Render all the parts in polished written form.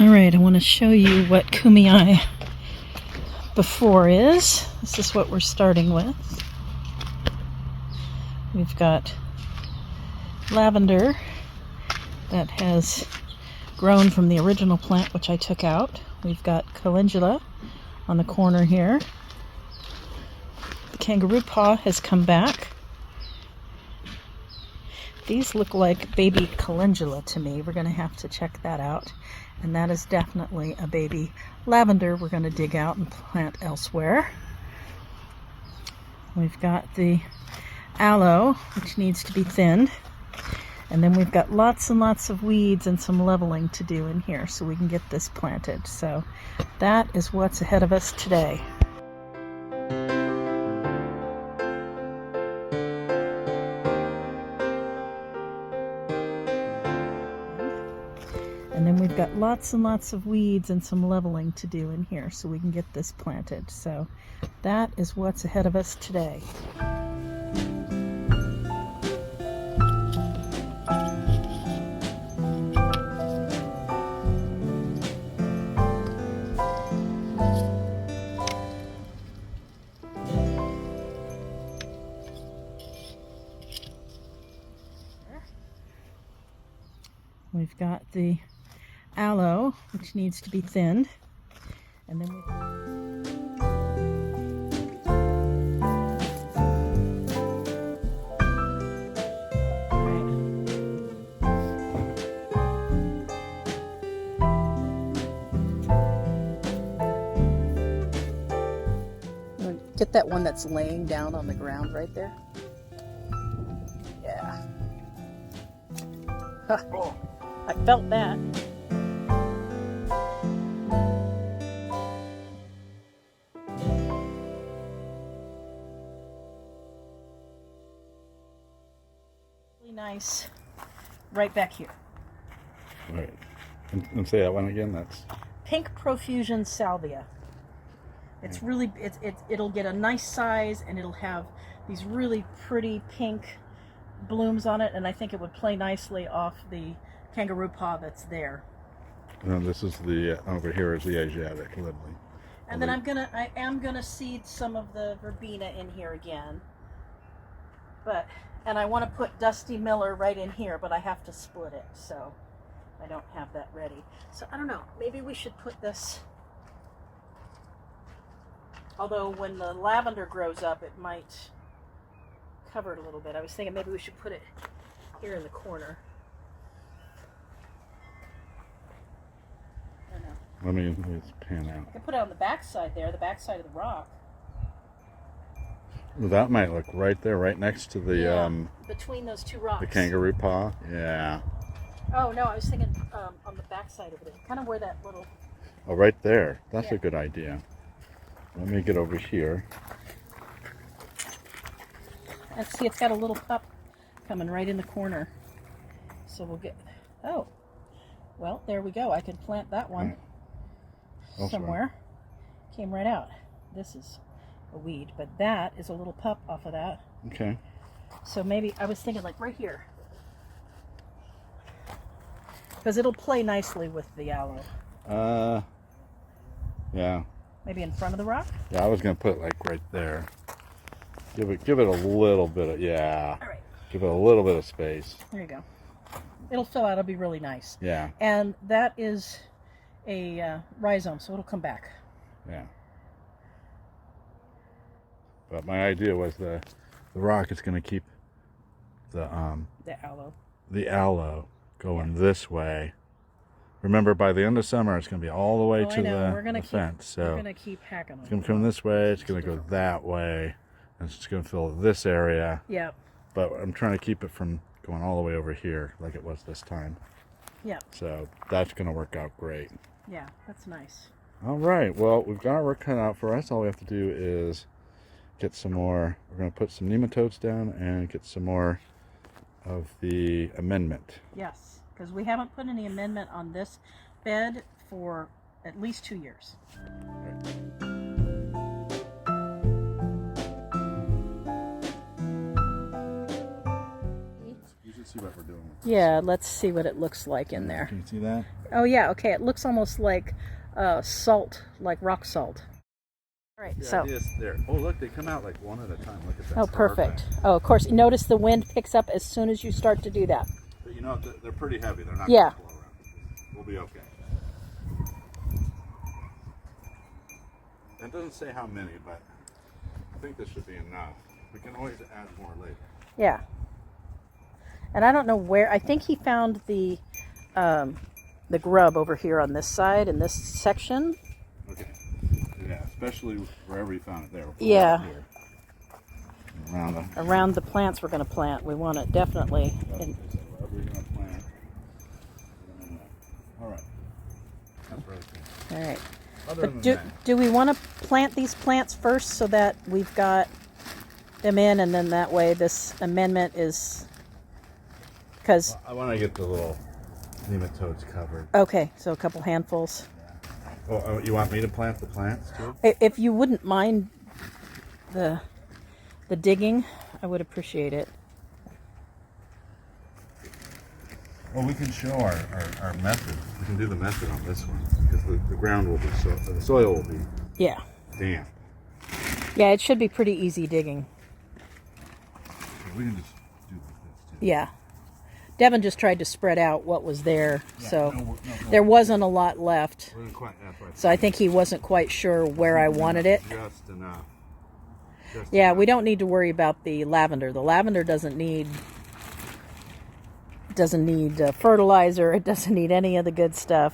Alright, I want to show you what Kumeyaay before is. This is what we're starting with. We've got lavender that has grown from the original plant, which I took out. We've got calendula on the corner here. The kangaroo paw has come back. These look like baby calendula to me. We're going to have to check that out. And that is definitely a baby lavender we're going to dig out and plant elsewhere. We've got the aloe, which needs to be thinned. And then we've got lots and lots of weeds and some leveling to do in here so we can get this planted. So that is what's ahead of us today. And then we've got lots and lots of weeds and some leveling to do in here so we can get this planted. So that is what's ahead of us today. We've got the aloe, which needs to be thinned, and then get that one that's laying down on the ground right there. Yeah. Huh. Oh. I felt that. Really nice. Right back here. Right. And say that one again. That's Pink Profusion Salvia. It's really it'll get a nice size and it'll have these really pretty pink blooms on it, and I think it would play nicely off the kangaroo paw that's there. and this is the over here is the Asiatic lily. And then I am gonna seed some of the verbena in here again. And I want to put Dusty Miller right in here, but I have to split it, so I don't have that ready. So I don't know, maybe we should put this, although when the lavender grows up it might cover it a little bit. I was thinking maybe we should put it here in the corner. I don't know. Let me pan out. I can put it on the back side there, the back side of the rock. Well, that might look right there, right next to the between those two rocks. the kangaroo paw. Yeah. Oh no, I was thinking on the back side of it, kind of where that little. Oh, right there. That's a good idea. Let me get over here. Let's see, it's got a little pup coming right in the corner. So we'll get. Oh, well, there we go. I can plant that one somewhere. Came right out. This is a weed, but that is a little pup off of that. Okay. So maybe I was thinking like right here, because it'll play nicely with the aloe. Yeah. Maybe in front of the rock. Yeah, I was gonna put it like right there. Give it a little bit of All right. Give it a little bit of space. There you go. It'll fill out. It'll be really nice. Yeah. And that is a rhizome, so it'll come back. Yeah. But my idea was the rock is going to keep the aloe going this way. Remember, by the end of summer, it's going to be all the way to the fence. So we're going to keep hacking it's going to come this way. It's going to go that way, and it's going to fill this area. Yeah. But I'm trying to keep it from going all the way over here like it was this time. Yeah. So that's going to work out great. Yeah, that's nice. All right. Well, we've got our work cut out for us. All we have to do is get some more. We're going to put some nematodes down and get some more of the amendment. Yes, because we haven't put any amendment on this bed for at least 2 years. Right. me see what we're doing with this. Yeah, let's see what it looks like in there. Can you see that? Oh yeah, okay, it looks almost like salt, like rock salt. All right, The so. idea is there. Oh, look, they come out like one at a time. Look at that. Oh, perfect. Oh, of course, notice the wind picks up as soon as you start to do that. But you know, they're pretty heavy. They're not Yeah. going to blow around. We'll be okay. It doesn't say how many, but I think this should be enough. We can always add more later. Yeah. And I don't know where, I think he found the grub over here on this side in this section. Okay. Yeah, especially wherever you found it there. We'll Yeah. Here. Around the plants we're going to plant. We want it definitely. Wherever you're going to plant. All right. That's right there. All right. Other But than do, that, do we want to plant these plants first so that we've got them in, and then that way this amendment is, because, I want to get the little nematodes covered. okay, so a couple handfuls. Oh, you want me to plant the plants too? If you wouldn't mind the digging, I would appreciate it. Well, we can show our method. We can do the method on this one because the ground will be the soil will be Yeah. damp. Yeah, it should be pretty easy digging. We can just do this too. Yeah. Devin just tried to spread out what was there, Yeah, so no, there wasn't a lot left. We're quite, that's right. So I think he wasn't quite sure where I wanted it. Just enough. Just Yeah, enough. we don't need to worry about the lavender. The lavender doesn't need fertilizer. It doesn't need any of the good stuff.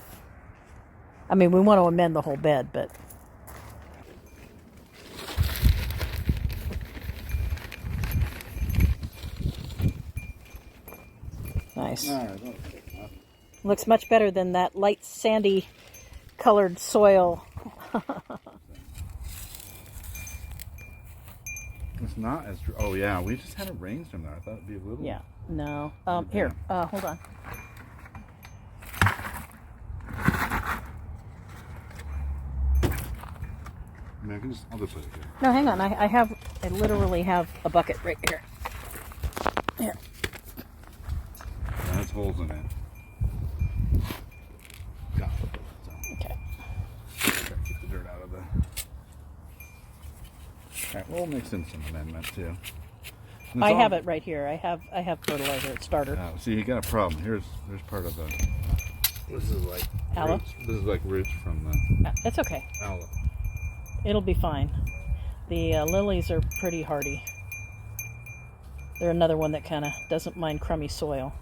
I mean, we want to amend the whole bed, but nice. All right, okay. Looks much better than that light sandy colored soil. It's not as. Oh yeah, we just had a rainstorm there. I thought it'd be a little. Yeah. No. Here. Hold on. I mean, I'll just put it here. No, hang on. I literally have a bucket right here. Here. Yeah, there's holes in it. Got it. So, Okay. try to keep the dirt out of the. All right, we'll mix in some amendment too. And it's I all- have it right here. I have fertilizer at starter. Oh, see, you got a problem. There's part of the. This is like Aloe? roots. This is like roots from the That's okay. aloe. It'll be fine. The lilies are pretty hardy. They're another one that kind of doesn't mind crummy soil.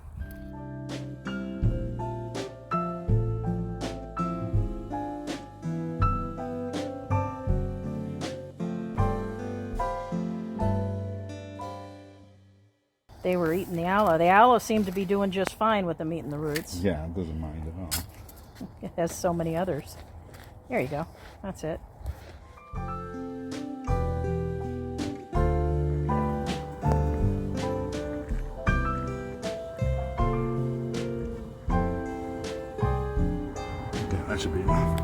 They were eating the aloe. The aloe seemed to be doing just fine with them eating the roots. Yeah, it doesn't mind at all. It has so many others. There you go. That's it. Yeah, that should be enough.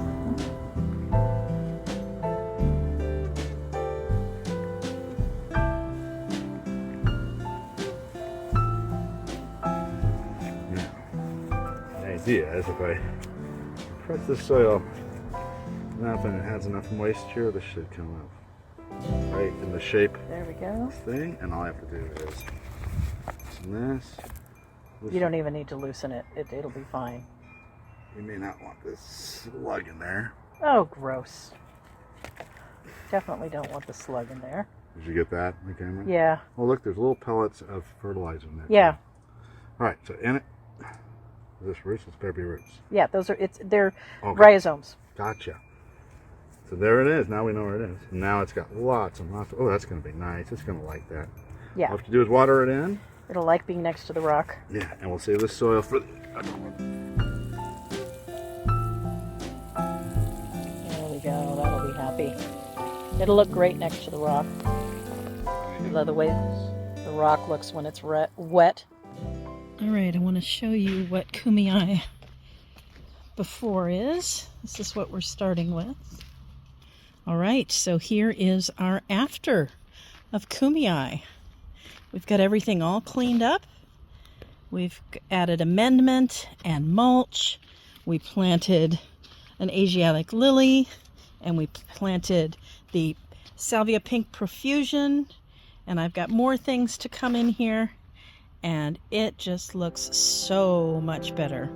Yeah. The idea is if I press the soil enough and it has enough moisture, this should come up right in the shape There we go. thing, and all I have to do is loosen this. You don't even need to loosen it. It'll be fine. You may not want this slug in there. Oh, gross. Definitely don't want the slug in there. Did you get that on the camera? Yeah. Oh, look, there's little pellets of fertilizer in there. Yeah. All right, so in it, is this roots? It's baby roots. Yeah, they're Okay. rhizomes. Gotcha. So there it is. Now we know where it is. And now it's got lots and lots. Oh, that's going to be nice. It's going to like that. All Yeah. we have to do is water it in. It'll like being next to the rock. Yeah, and we'll save the soil for the There we go. That'll be happy. It'll look great next to the rock. I love the way the rock looks when it's wet. All right, I want to show you what Kumeyaay before is. This is what we're starting with. All right, so here is our after of Kumeyaay. We've got everything all cleaned up. We've added amendment and mulch. We planted an Asiatic lily, and we planted the Salvia Pink Profusion, and I've got more things to come in here, and it just looks so much better.